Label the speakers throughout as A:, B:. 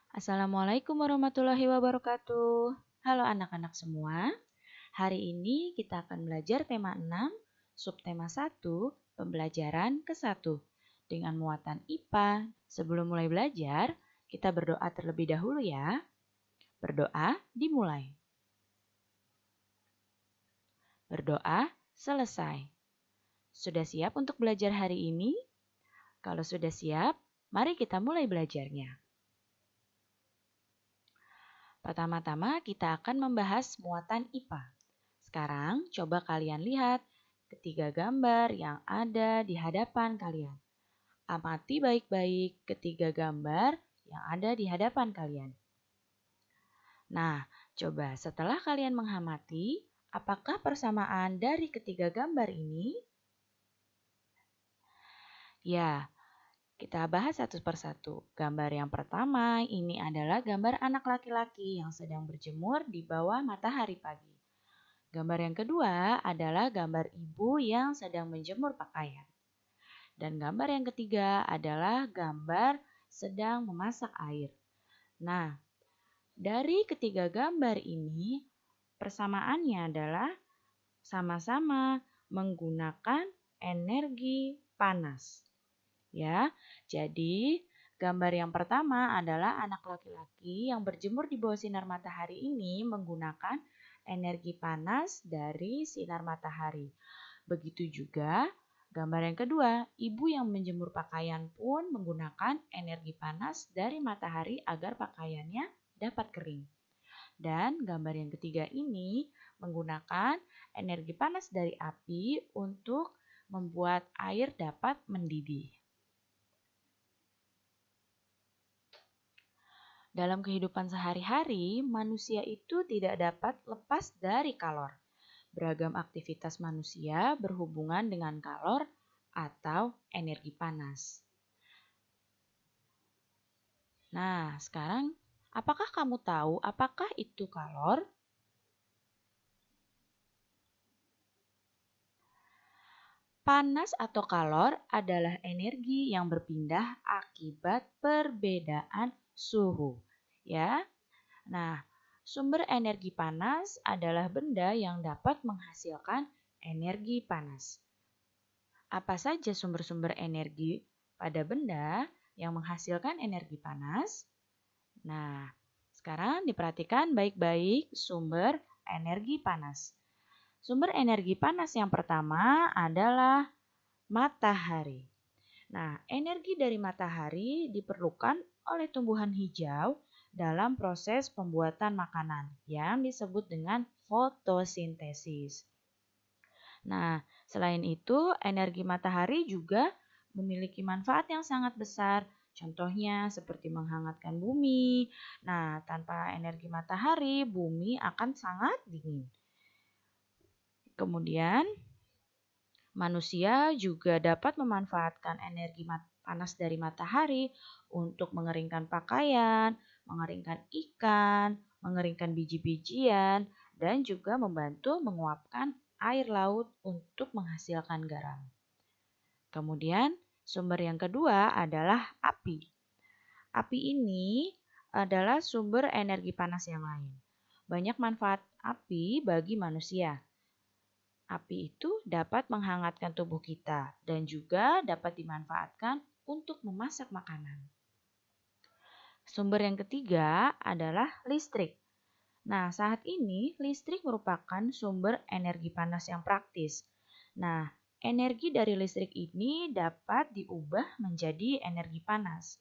A: Assalamualaikum warahmatullahi wabarakatuh. Halo anak-anak semua. Hari ini kita akan belajar tema 6, subtema 1, pembelajaran ke-1 dengan muatan IPA. Sebelum mulai belajar, kita berdoa terlebih dahulu ya. Berdoa dimulai. Berdoa selesai. Sudah siap untuk belajar hari ini? Kalau sudah siap, mari kita mulai belajarnya. Pertama-tama kita akan membahas muatan IPA. Sekarang coba kalian lihat ketiga gambar yang ada di hadapan kalian. Amati baik-baik ketiga gambar yang ada di hadapan kalian. Nah, coba setelah kalian mengamati, apakah persamaan dari ketiga gambar ini? Ya, kita bahas satu persatu. Gambar yang pertama ini adalah gambar anak laki-laki yang sedang berjemur di bawah matahari pagi. Gambar yang kedua adalah gambar ibu yang sedang menjemur pakaian. Dan gambar yang ketiga adalah gambar sedang memasak air. Nah, dari ketiga gambar ini, persamaannya adalah sama-sama menggunakan energi panas. Ya, jadi gambar yang pertama adalah anak laki-laki yang berjemur di bawah sinar matahari ini menggunakan energi panas dari sinar matahari. Begitu juga gambar yang kedua, ibu yang menjemur pakaian pun menggunakan energi panas dari matahari agar pakaiannya dapat kering. Dan gambar yang ketiga ini menggunakan energi panas dari api untuk membuat air dapat mendidih. Dalam kehidupan sehari-hari, manusia itu tidak dapat lepas dari kalor. Beragam aktivitas manusia berhubungan dengan kalor atau energi panas. Nah, sekarang apakah kamu tahu apakah itu kalor? Panas atau kalor adalah energi yang berpindah akibat perbedaan suhu, ya. Nah, sumber energi panas adalah benda yang dapat menghasilkan energi panas. Apa saja sumber-sumber energi pada benda yang menghasilkan energi panas? Nah, sekarang diperhatikan baik-baik sumber energi panas. Sumber energi panas yang pertama adalah matahari. Nah, energi dari matahari diperlukan oleh tumbuhan hijau dalam proses pembuatan makanan yang disebut dengan fotosintesis. Nah, selain itu, energi matahari juga memiliki manfaat yang sangat besar. Contohnya seperti menghangatkan bumi. Nah, tanpa energi matahari, bumi akan sangat dingin. Kemudian, manusia juga dapat memanfaatkan energi panas dari matahari untuk mengeringkan pakaian, mengeringkan ikan, mengeringkan biji-bijian, dan juga membantu menguapkan air laut untuk menghasilkan garam. Kemudian, sumber yang kedua adalah api. Api ini adalah sumber energi panas yang lain. Banyak manfaat api bagi manusia. Api itu dapat menghangatkan tubuh kita dan juga dapat dimanfaatkan untuk memasak makanan. Sumber yang ketiga adalah listrik. Nah, saat ini listrik merupakan sumber energi panas yang praktis. Nah, energi dari listrik ini dapat diubah menjadi energi panas.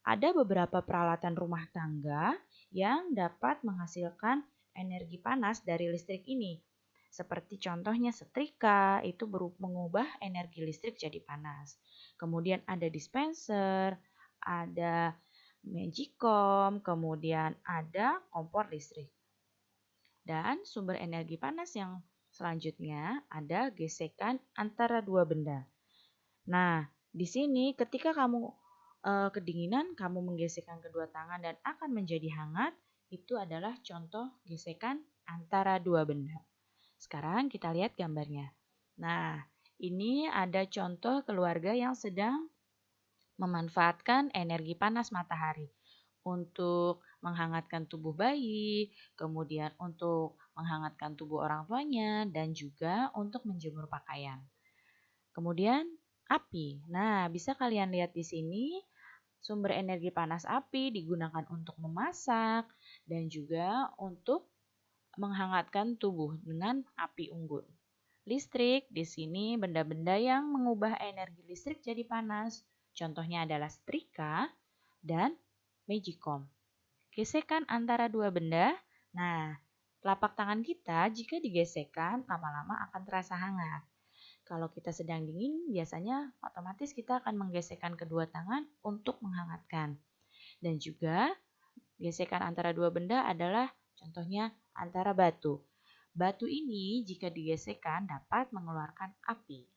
A: Ada beberapa peralatan rumah tangga yang dapat menghasilkan energi panas dari listrik ini. Seperti contohnya setrika, itu mengubah energi listrik jadi panas. Kemudian ada dispenser, ada magicom, kemudian ada kompor listrik. Dan sumber energi panas yang selanjutnya ada gesekan antara dua benda. Nah, di sini ketika kamu kedinginan, kamu menggesekkan kedua tangan dan akan menjadi hangat, itu adalah contoh gesekan antara dua benda. Sekarang kita lihat gambarnya. Nah, ini ada contoh keluarga yang sedang memanfaatkan energi panas matahari untuk menghangatkan tubuh bayi, kemudian untuk menghangatkan tubuh orang tuanya, dan juga untuk menjemur pakaian. Kemudian api. Nah, bisa kalian lihat di sini sumber energi panas api digunakan untuk memasak dan juga untuk menghangatkan tubuh dengan api unggun. Listrik di sini benda-benda yang mengubah energi listrik jadi panas. Contohnya adalah setrika dan magicom. Gesekan antara dua benda. Nah, telapak tangan kita jika digesekkan lama-lama akan terasa hangat. Kalau kita sedang dingin, biasanya otomatis kita akan menggesekkan kedua tangan untuk menghangatkan. Dan juga gesekan antara dua benda adalah contohnya antara batu. Batu ini jika digesekkan dapat mengeluarkan api.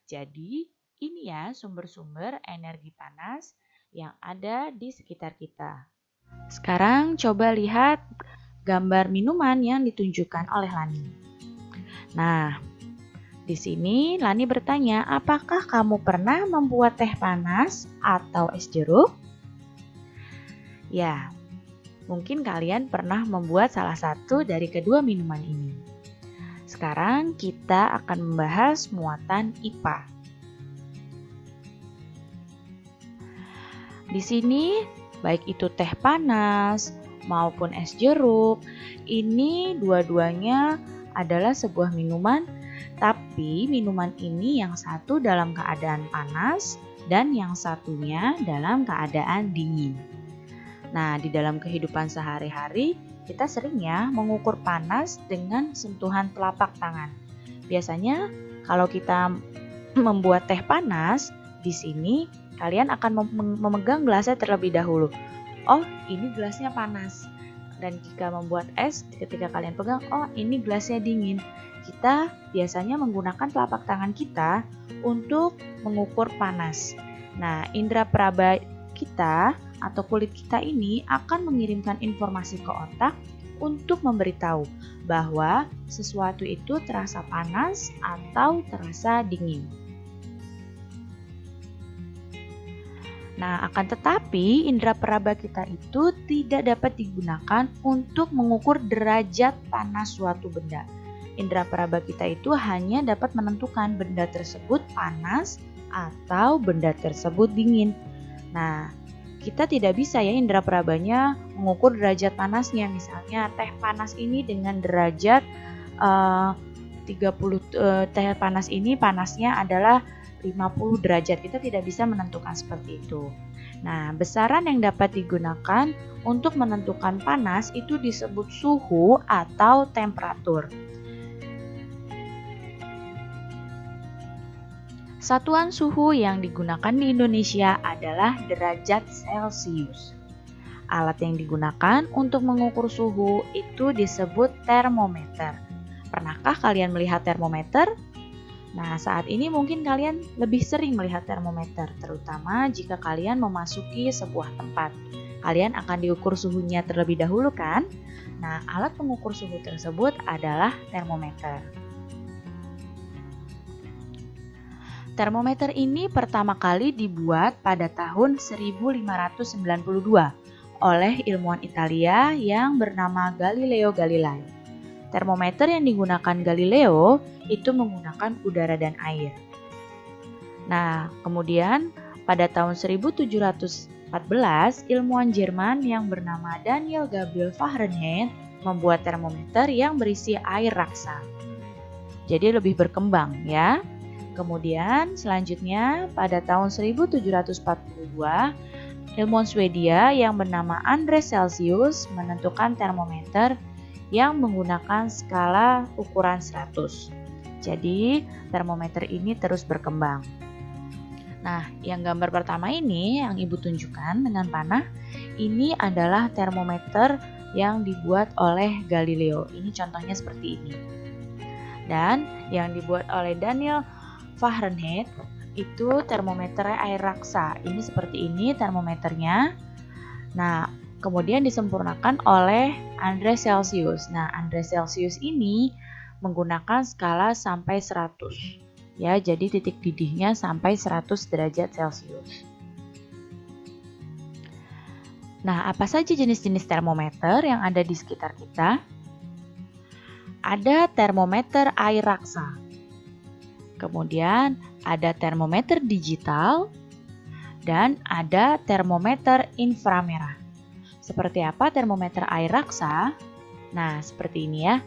A: Jadi ini ya sumber-sumber energi panas yang ada di sekitar kita. Sekarang coba lihat gambar minuman yang ditunjukkan oleh Lani. Nah, di sini Lani bertanya, apakah kamu pernah membuat teh panas atau es jeruk? Ya, mungkin kalian pernah membuat salah satu dari kedua minuman ini. Sekarang kita akan membahas muatan IPA. Di sini, baik itu teh panas maupun es jeruk, ini dua-duanya adalah sebuah minuman, tapi minuman ini yang satu dalam keadaan panas dan yang satunya dalam keadaan dingin. Nah, di dalam kehidupan sehari-hari, kita sering ya mengukur panas dengan sentuhan telapak tangan. Biasanya kalau kita membuat teh panas, di sini kalian akan memegang gelasnya terlebih dahulu. Oh, ini gelasnya panas. Dan jika membuat es, ketika kalian pegang, oh ini gelasnya dingin. Kita biasanya menggunakan telapak tangan kita untuk mengukur panas. Nah, indera peraba kita atau kulit kita ini akan mengirimkan informasi ke otak untuk memberitahu bahwa sesuatu itu terasa panas atau terasa dingin. Nah, akan tetapi indera peraba kita itu tidak dapat digunakan untuk mengukur derajat panas suatu benda. Indera peraba kita itu hanya dapat menentukan benda tersebut panas atau benda tersebut dingin. Nah, kita tidak bisa ya indera perabanya mengukur derajat panasnya. Misalnya teh panas ini dengan derajat 30 teh panas ini panasnya adalah 50 derajat. Kita tidak bisa menentukan seperti itu. Nah, besaran yang dapat digunakan untuk menentukan panas itu disebut suhu atau temperatur. Satuan suhu yang digunakan di Indonesia adalah derajat Celcius. Alat yang digunakan untuk mengukur suhu itu disebut termometer. Pernahkah kalian melihat termometer? Nah, saat ini mungkin kalian lebih sering melihat termometer, terutama jika kalian memasuki sebuah tempat. Kalian akan diukur suhunya terlebih dahulu kan? Nah, alat pengukur suhu tersebut adalah termometer. Termometer ini pertama kali dibuat pada tahun 1592 oleh ilmuwan Italia yang bernama Galileo Galilei. Termometer yang digunakan Galileo itu menggunakan udara dan air. Nah, kemudian pada tahun 1714, ilmuwan Jerman yang bernama Daniel Gabriel Fahrenheit membuat termometer yang berisi air raksa. Jadi lebih berkembang ya. Kemudian selanjutnya pada tahun 1742, ilmuwan Swedia yang bernama Andreas Celsius menentukan termometer yang menggunakan skala ukuran 100. Jadi termometer ini terus berkembang. Nah, yang gambar pertama ini yang Ibu tunjukkan dengan panah, ini adalah termometer yang dibuat oleh Galileo. Ini contohnya seperti ini. Dan yang dibuat oleh Daniel Fahrenheit itu termometer air raksa. Ini seperti ini termometernya. Nah, kemudian disempurnakan oleh Andreas Celsius. Nah, Andreas Celsius ini menggunakan skala sampai 100. Ya, jadi titik didihnya sampai 100 derajat Celcius. Nah, apa saja jenis-jenis termometer yang ada di sekitar kita? Ada termometer air raksa. Kemudian ada termometer digital dan ada termometer inframerah. Seperti apa termometer air raksa? Nah, seperti ini ya.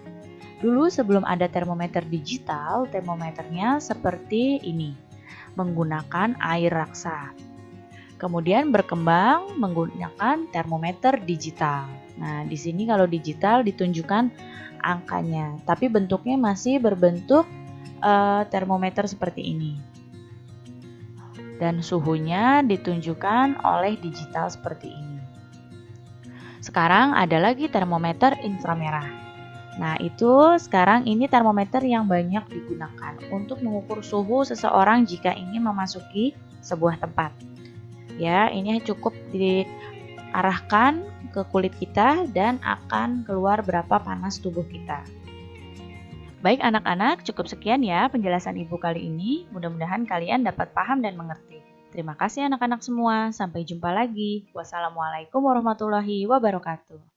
A: Dulu sebelum ada termometer digital, termometernya seperti ini, menggunakan air raksa. Kemudian berkembang menggunakan termometer digital. Nah, di sini kalau digital ditunjukkan angkanya, tapi bentuknya masih berbentuk termometer seperti ini. Dan suhunya ditunjukkan oleh digital seperti ini. Sekarang ada lagi termometer inframerah. Nah, itu sekarang ini termometer yang banyak digunakan untuk mengukur suhu seseorang jika ingin memasuki sebuah tempat. Ya, ini cukup diarahkan ke kulit kita dan akan keluar berapa panas tubuh kita. Baik anak-anak, cukup sekian ya penjelasan Ibu kali ini. Mudah-mudahan kalian dapat paham dan mengerti. Terima kasih anak-anak semua. Sampai jumpa lagi. Wassalamualaikum warahmatullahi wabarakatuh.